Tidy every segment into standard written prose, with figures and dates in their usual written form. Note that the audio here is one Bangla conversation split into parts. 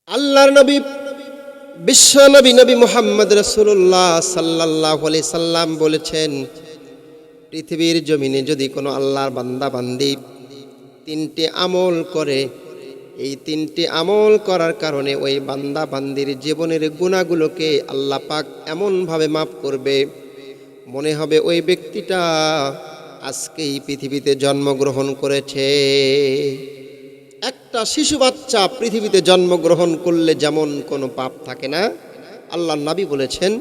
আল্লাহর নবী বিশ্ব নবী নবী মুহাম্মদ রাসূলুল্লাহ সাল্লাল্লাহু আলাইহি সাল্লাম বলেছেন, পৃথিবীর জমিনে যদি কোনো আল্লাহর বান্দা বান্দি তিনটি আমল করে, এই তিনটি আমল করার কারণে ওই বান্দা বান্দির জীবনের গুনাহগুলোকে আল্লাহ পাক এমনভাবে মাফ করবে, মনে হবে ওই ব্যক্তিটা আজকেই পৃথিবীতে জন্মগ্রহণ করেছে। একটা শিশু বাচ্চা পৃথিবীতে জন্মগ্রহণ করলে যেমন কোনো পাপ থাকে না, আল্লাহর নবী বলেছেন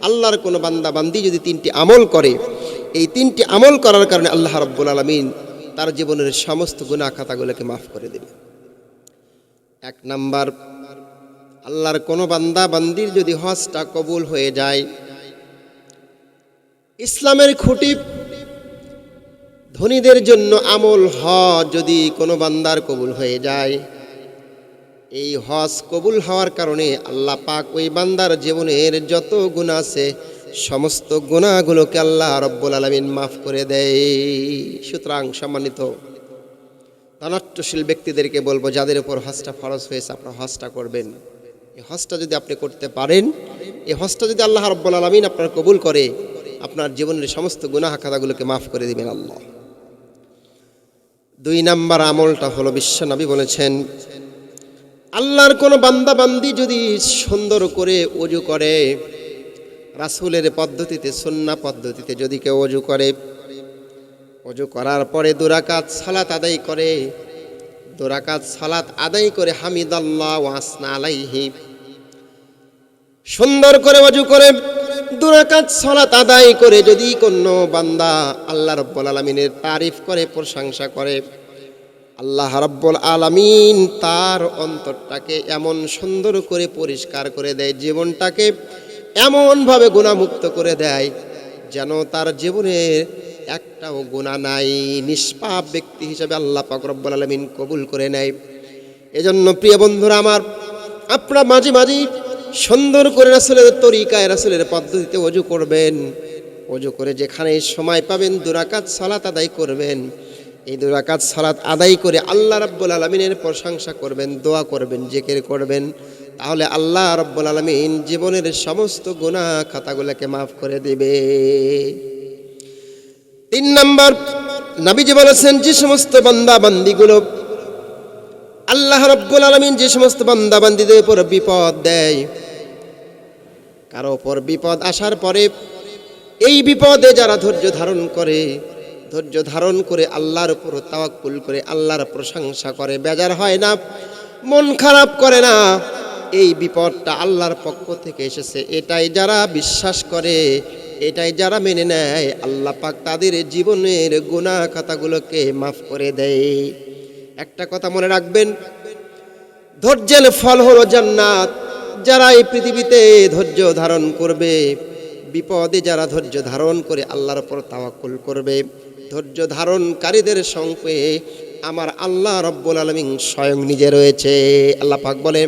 আল্লাহর কোনো বান্দা বান্দি যদি তিনটি আমল করে, এই তিনটি আমল করার কারণে আল্লাহ রাব্বুল আলামিন তার জীবনের সমস্ত গুনাহ খাতাগুলোকে মাফ করে দেবে। এক নাম্বার, আল্লাহর কোনো বান্দা বান্দির যদি হজটা কবুল হয়ে যায়, ইসলামের খুঁটি ধনীদের জন্য আমল হজ যদি কোনো বান্দার কবুল হয়ে যায়, এই হজ কবুল হওয়ার কারণে আল্লাহ পাক ওই বান্দার জীবনের যত গুনাহ আছে সমস্ত গুনাহগুলোকে আল্লাহ রাব্বুল আলামিন মাফ করে দেয়। সুতরাং সম্মানিত ধনাট্যশীল ব্যক্তিদেরকে বলবো, যাদের উপর হজটা ফরজ হয়েছে আপনারা হজটা করবেন। এই হজটা যদি আপনি করতে পারেন, এই হজটা যদি আল্লাহ রাব্বুল আলামিন আপনার কবুল করে, আপনার জীবনের সমস্ত গুনাহ খাতাগুলোকে মাফ করে দিবেন আল্লাহ। দুই নাম্বার আমলটা হলো, বিশ্বনবী বলেছেন আল্লাহর কোনো বান্দা বান্দি যদি সুন্দর করে ওযু করে, রাসূলের পদ্ধতিতে সুন্নাহ পদ্ধতিতে যদি কেউ ওযু করে, ওযু করার পরে 2 রাকাত সালাত আদায় করে, 2 রাকাত সালাত আদায় করে হামিদাল্লাহ ওয়া আসনা আলাইহি, সুন্দর করে ওযু করে 2 রাকাত সালাত আদায় করে যদি কোনো বান্দা আল্লাহ রাব্বুল আলামিনের তারিফ করে, প্রশংসা করে, আল্লাহ রাব্বুল আলামিন তার অন্তরটাকে এমন সুন্দর করে পরিষ্কার করে দেয়, জীবনটাকে এমনভাবে গুনাহমুক্ত করে দেয় যেন তার জীবনে একটাও গুনাহ নাই। নিষ্পাপ ব্যক্তি হিসেবে আল্লাহ পাক রব্বুল আলামিন কবুল করে নেয়। এজন্য প্রিয় বন্ধুরা আমার, আপনারা মাঝে মাঝে সুন্দর করে রাসূলের তরিকায়, রাসূলের পদ্ধতিতে ওযু করবেন। ওযু করে যেখানে সময় পাবেন 2 রাকাত সালাত আদায় করবেন। এই 2 রাকাত সালাত আদায় করে আল্লাহ রাব্বুল আলামিনের প্রশংসা করবেন, দোয়া করবেন, জিকির করবেন, তাহলে আল্লাহ রাব্বুল আলামিন জীবনের সমস্ত গুনাহ খাতাগুলোকে মাফ করে দিবে। 3 নাম্বার, নবীজি বলেছেন যে সমস্ত বান্দা বান্দিগুলো আল্লাহ রাব্বুল আলামিন যে সমস্ত বান্দা বান্দিদের উপর বিপদ দেয়, কারো উপর বিপদ আসার পরে এই বিপদে যারা ধৈর্য ধারণ করে, ধৈর্য ধারণ করে আল্লাহর উপর তাওয়াক্কুল করে আল্লাহর প্রশংসা করে, বেজার হয় না, মন খারাপ করে না, এই বিপদটা আল্লাহর পক্ষ থেকে এসেছে, এটাই যারা বিশ্বাস করে, এটাই যারা মেনে নেয়, আল্লাহ পাক তাদের জীবনের গুনাহ খাতাগুলোকে মাফ করে দেয়। একটা কথা মনে রাখবেন, ধৈর্যের ফল হলো জান্নাত। যারা এই পৃথিবীতে ধৈর্য ধারণ করবে, বিপদে যারা ধৈর্য ধারণ করে আল্লাহর উপর তাওয়াক্কুল করবে, ধৈর্য ধারণকারীদের সঙ্গে আমার আল্লাহ রাব্বুল আলামিন স্বয়ং নিজে রয়েছে। আল্লাহ পাক বলে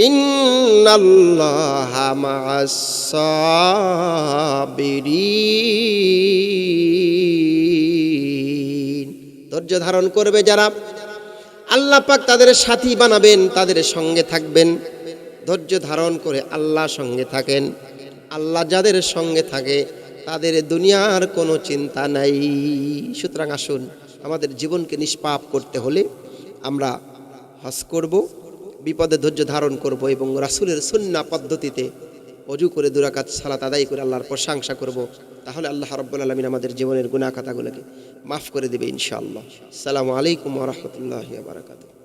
ইন্নাল্লাহা মা'আস সাবিরিন। ধৈর্য ধারণ করবে যারা, আল্লাহ পাক তাদের সাথী বানাবেন, তাদের সঙ্গে থাকবেন। ধৈর্য ধারণ করে আল্লাহ সঙ্গে থাকেন। আল্লাহ যাদের সঙ্গে থাকে তাদের দুনিয়ার কোনো চিন্তা নাই। সুতরাং আসুন, আমাদের জীবনকে নিষ্পাপ করতে হলে আমরা হজ করব, বিপদে ধৈর্য ধারণ করব এবং রাসূলের সুন্নাহ পদ্ধতিতে ওযু করে 2 রাকাত সালাত আদায় করে আল্লাহর প্রশংসা করব, তাহলে আল্লাহ রাব্বুল আলামিন আমাদের জীবনের গুনাহ খাতাগুলোকে মাফ করে দেবে ইনশাআল্লাহ। আসসালামু আলাইকুম ওয়া রাহমাতুল্লাহি ওয়া বারাকাতুহু।